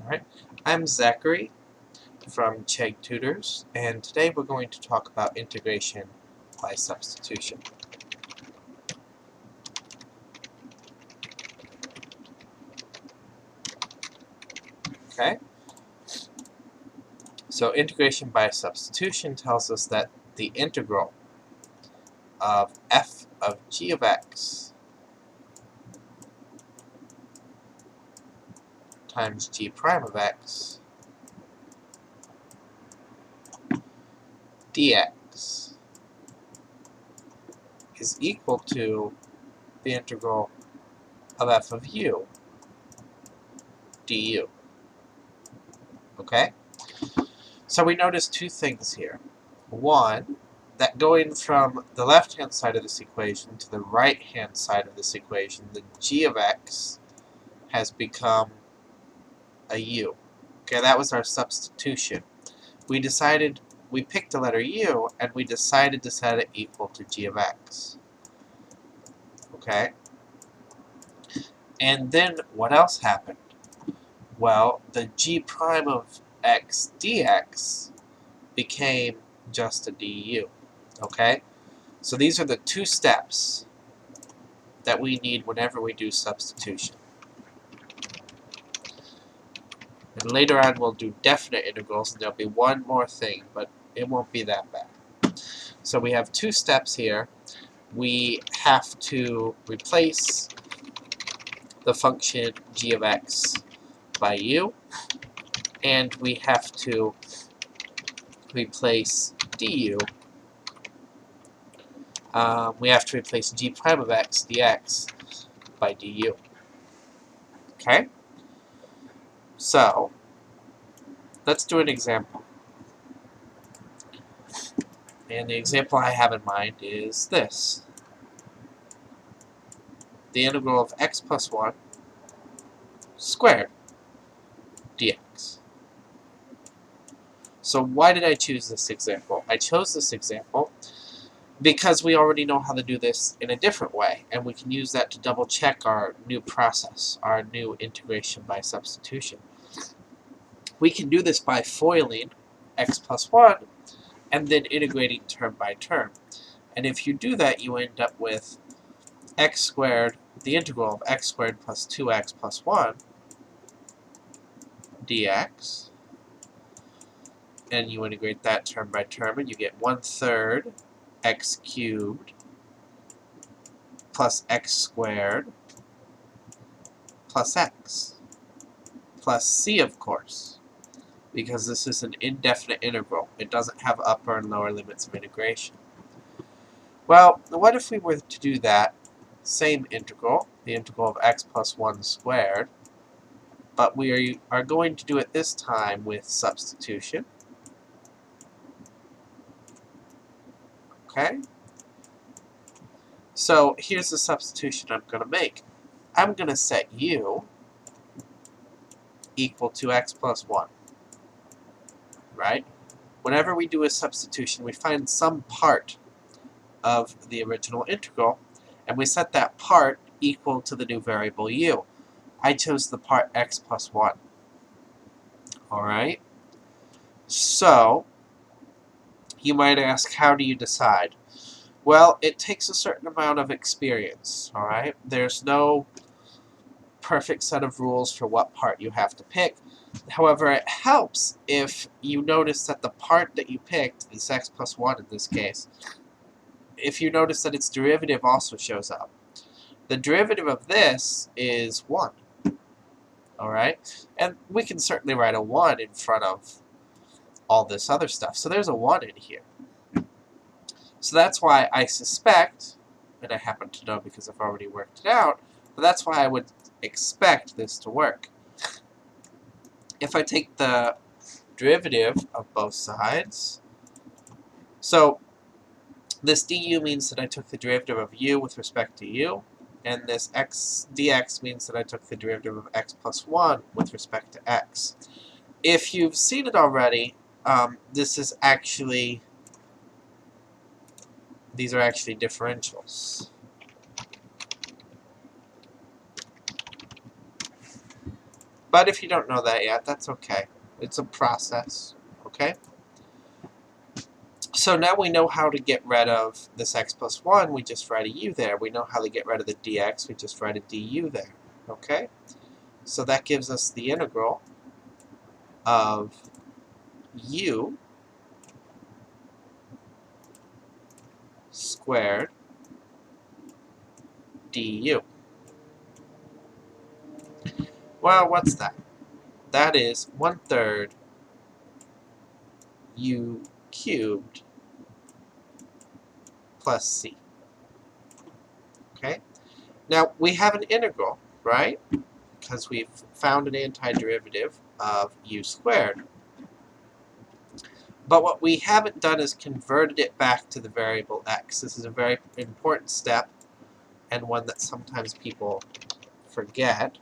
Alright, I'm Zachary from Chegg Tutors, and today we're going to talk about integration by substitution. Okay? So integration by substitution tells us that the integral of f of g of x times g prime of x dx is equal to the integral of f of u du. Okay? So we notice two things here. One, that going from the left-hand side of this equation to the right-hand side of this equation, the g of x has become a u. Okay, that was our substitution. We picked the letter u, and we decided to set it equal to g of x. Okay? And then what else happened? Well, the g prime of x dx became just a du. Okay? So these are the two steps that we need whenever we do substitution. And later on we'll do definite integrals, and there'll be one more thing, but it won't be that bad. So we have two steps here. We have to replace the function g of x by u, and we have to replace du. We have to replace g prime of x dx by du. Okay? So, let's do an example. And the example I have in mind is this. The integral of x plus 1 squared dx. So why did I choose this example? I chose this example because we already know how to do this in a different way, and we can use that to double check our new process, our new integration by substitution. We can do this by foiling x plus 1 and then integrating term by term. And if you do that, you end up with x squared, the integral of x squared plus 2x plus 1 dx. And you integrate that term by term, and you get 1/3 x cubed plus x squared plus x plus c, of course, because this is an indefinite integral. It doesn't have upper and lower limits of integration. Well, what if we were to do that same integral, the integral of x plus 1 squared, but we are going to do it this time with substitution. Okay? So here's the substitution I'm going to make. I'm going to set u equal to x plus 1. Right? Whenever we do a substitution, we find some part of the original integral, and we set that part equal to the new variable u. I chose the part x plus 1. Alright? So, you might ask, how do you decide? Well, it takes a certain amount of experience. Alright? There's no perfect set of rules for what part you have to pick. However, it helps if you notice that the part that you picked, this x plus 1 in this case, if you notice that its derivative also shows up. The derivative of this is 1. Alright? And we can certainly write a 1 in front of all this other stuff. So there's a 1 in here. So that's why I suspect, and I happen to know because I've already worked it out, but that's why I would expect this to work. If I take the derivative of both sides, so this du means that I took the derivative of u with respect to u, and this x dx means that I took the derivative of x plus 1 with respect to x. If you've seen it already, these are actually differentials. But if you don't know that yet, that's okay. It's a process, okay? So now we know how to get rid of this x plus 1, we just write a u there. We know how to get rid of the dx, we just write a du there, okay? So that gives us the integral of u squared du. Well, what's that? That is 1/3 u cubed plus c. Okay? Now, we have an integral, right? Because we've found an antiderivative of u squared. But what we haven't done is converted it back to the variable x. This is a very important step, and one that sometimes people forget.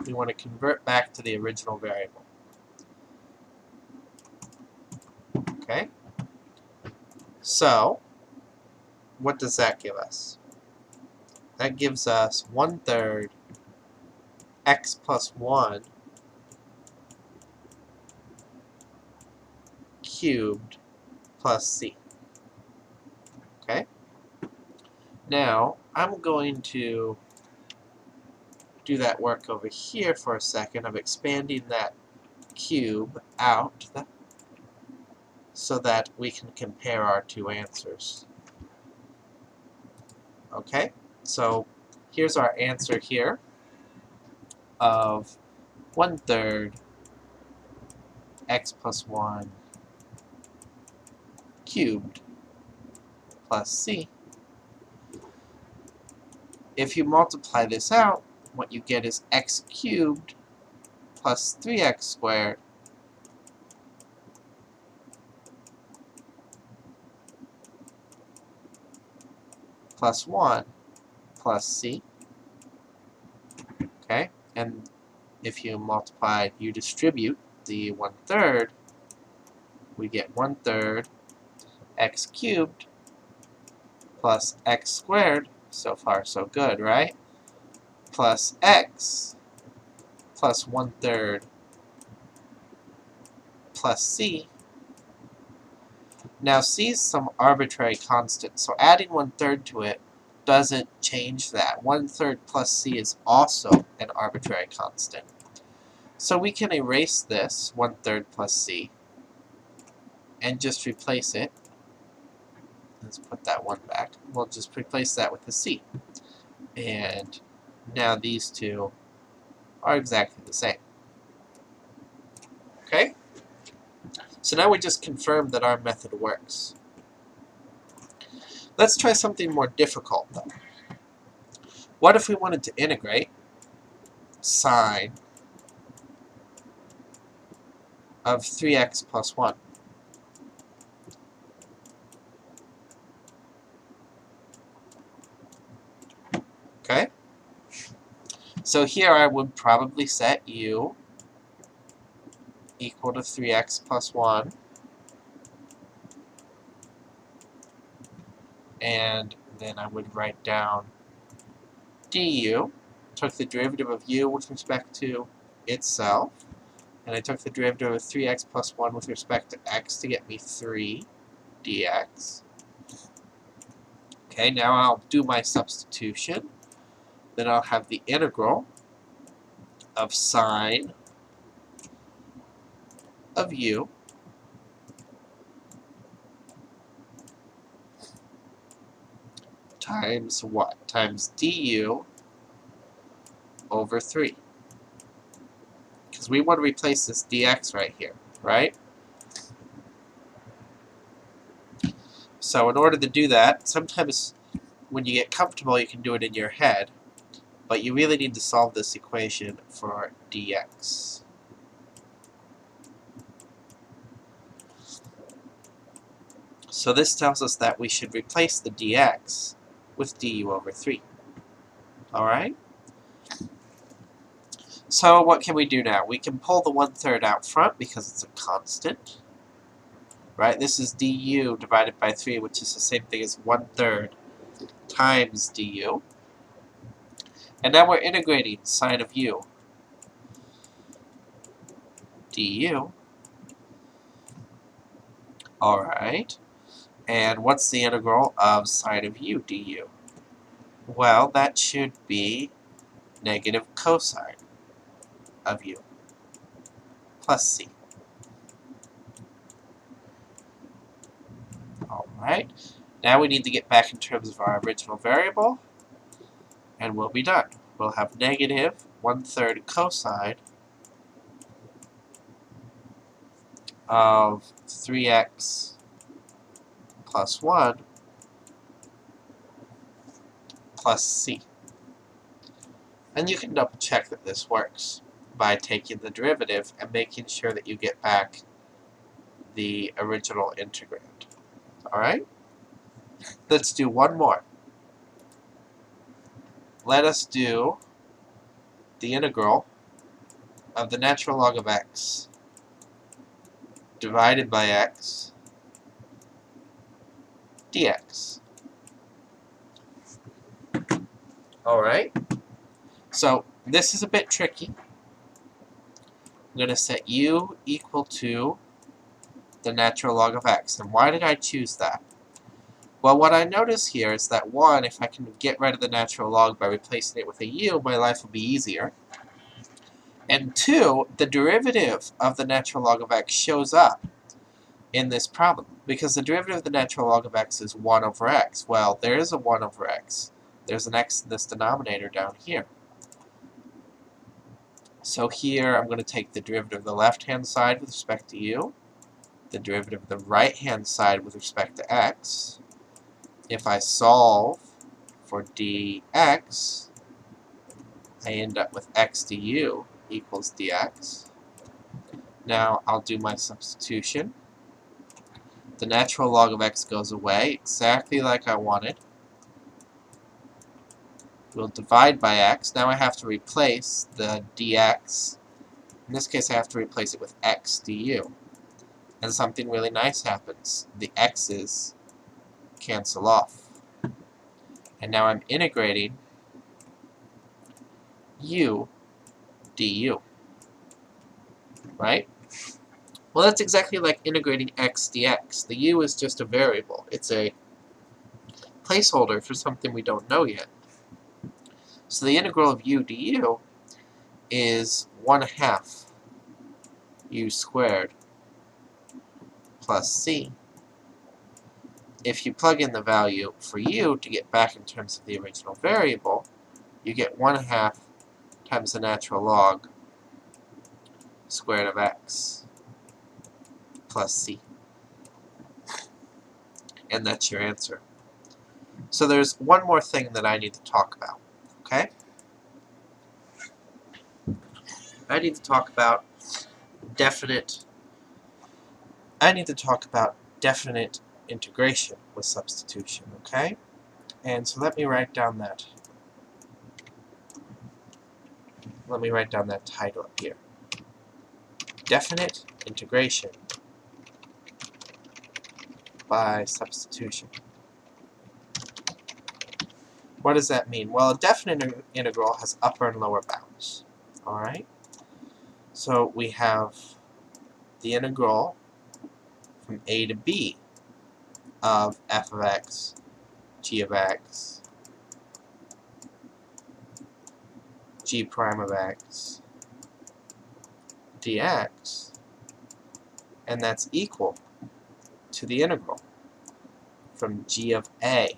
We want to convert back to the original variable. Okay? So, what does that give us? That gives us 1/3 x plus 1 cubed plus c. Okay? Now, I'm going to do that work over here for a second of expanding that cube out so that we can compare our two answers. Okay? So, here's our answer here of 1/3 x plus 1 cubed plus c. If you multiply this out, what you get is x cubed plus 3x squared plus 1 plus c. Okay? And if you multiply, you distribute the 1/3, we get 1/3 x cubed plus x squared. So far, so good, right? Plus x plus 1/3 plus c. Now c is some arbitrary constant, so adding 1/3 to it doesn't change that. 1/3 plus c is also an arbitrary constant. So we can erase this 1/3 plus c and just replace it. Let's put that one back. We'll just replace that with a c. And now these two are exactly the same. Okay? So now we just confirmed that our method works. Let's try something more difficult, though. What if we wanted to integrate sine of 3x plus 1? Okay? So here I would probably set u equal to 3x plus 1. And then I would write down du. Took the derivative of u with respect to itself. And I took the derivative of 3x plus 1 with respect to x to get me 3 dx. Okay, now I'll do my substitution. Then I'll have the integral of sine of u times what? Times du over 3. Because we want to replace this dx right here, right? So in order to do that, sometimes when you get comfortable you can do it in your head, but you really need to solve this equation for dx. So this tells us that we should replace the dx with du over 3. Alright? So what can we do now? We can pull the 1/3 out front because it's a constant. Right? This is du divided by 3, which is the same thing as 1/3 times du. And now we're integrating sine of u du. Alright. And what's the integral of sine of u du? Well, that should be negative cosine of u plus c. Alright. Now we need to get back in terms of our original variable, and we'll be done. We'll have negative 1/3 cosine of 3x plus 1 plus c. And you can double check that this works by taking the derivative and making sure that you get back the original integrand. Alright? Let's do one more. Let us do the integral of the natural log of x divided by x dx. Alright? So this is a bit tricky. I'm going to set u equal to the natural log of x. And why did I choose that? Well, what I notice here is that 1, if I can get rid of the natural log by replacing it with a u, my life will be easier. And 2, the derivative of the natural log of x shows up in this problem, because the derivative of the natural log of x is 1 over x. Well, there is a 1 over x. There's an x in this denominator down here. So here I'm going to take the derivative of the left-hand side with respect to u, the derivative of the right-hand side with respect to x. If I solve for dx, I end up with x du equals dx. Now I'll do my substitution. The natural log of x goes away, exactly like I wanted. We'll divide by x. Now I have to replace the dx. In this case, I have to replace it with x du. And something really nice happens. The x's cancel off. And now I'm integrating u du. Right? Well, that's exactly like integrating x dx. The u is just a variable. It's a placeholder for something we don't know yet. So the integral of u du is 1/2 u squared plus c. If you plug in the value for u to get back in terms of the original variable, you get 1/2 times the natural log squared of x plus c. And that's your answer. So there's one more thing that I need to talk about, okay? I need to talk about definite integration with substitution, okay? And so let me write down that title up here. Definite integration by substitution. What does that mean? Well, a definite integral has upper and lower bounds. Alright? So we have the integral from a to b of f of x, g of x, g prime of x, dx, and that's equal to the integral from g of a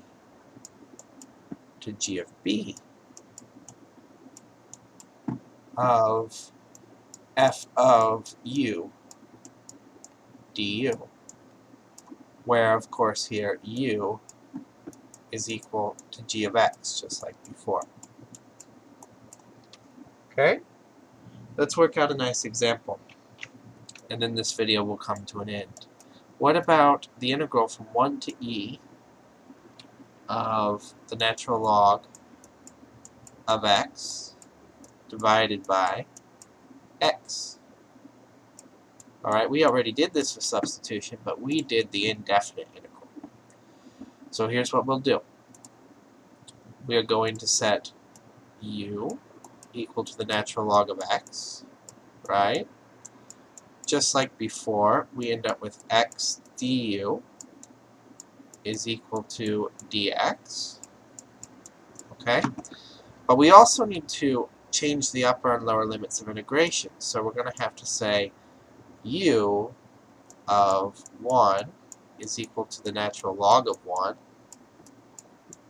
to g of b of f of u du, where, of course, here u is equal to g of x, just like before. Okay? Let's work out a nice example, and then this video will come to an end. What about the integral from 1 to e of the natural log of x divided by x? Alright, we already did this for substitution, but we did the indefinite integral. So here's what we'll do. we are going to set u equal to the natural log of x, right? Just like before, we end up with x du is equal to dx, okay? But we also need to change the upper and lower limits of integration. So we're going to have to say u of 1 is equal to the natural log of 1,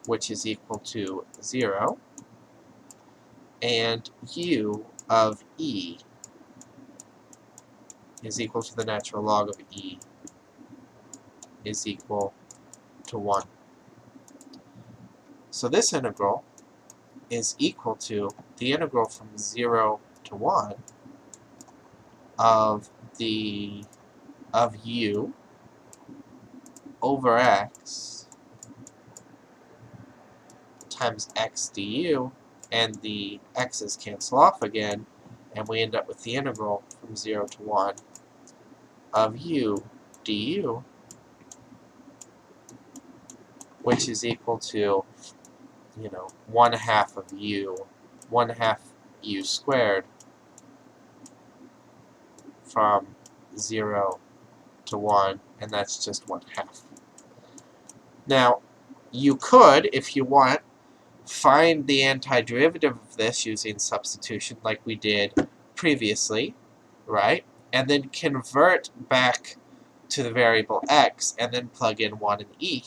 which is equal to 0, and u of e is equal to the natural log of e is equal to 1. So this integral is equal to the integral from 0 to 1 of u over x times x du, and the x's cancel off again, and we end up with the integral from 0 to 1 of u du, which is equal to, 1/2 of u, 1/2 u squared from 0 to 1, and that's just 1/2. Now, you could, if you want, find the antiderivative of this using substitution like we did previously, right? And then convert back to the variable x and then plug in 1 and e.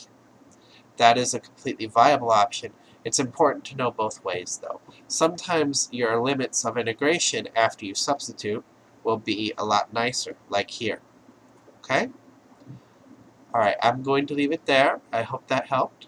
That is a completely viable option. It's important to know both ways, though. Sometimes your limits of integration after you substitute will be a lot nicer, like here. Okay? Alright, I'm going to leave it there. I hope that helped.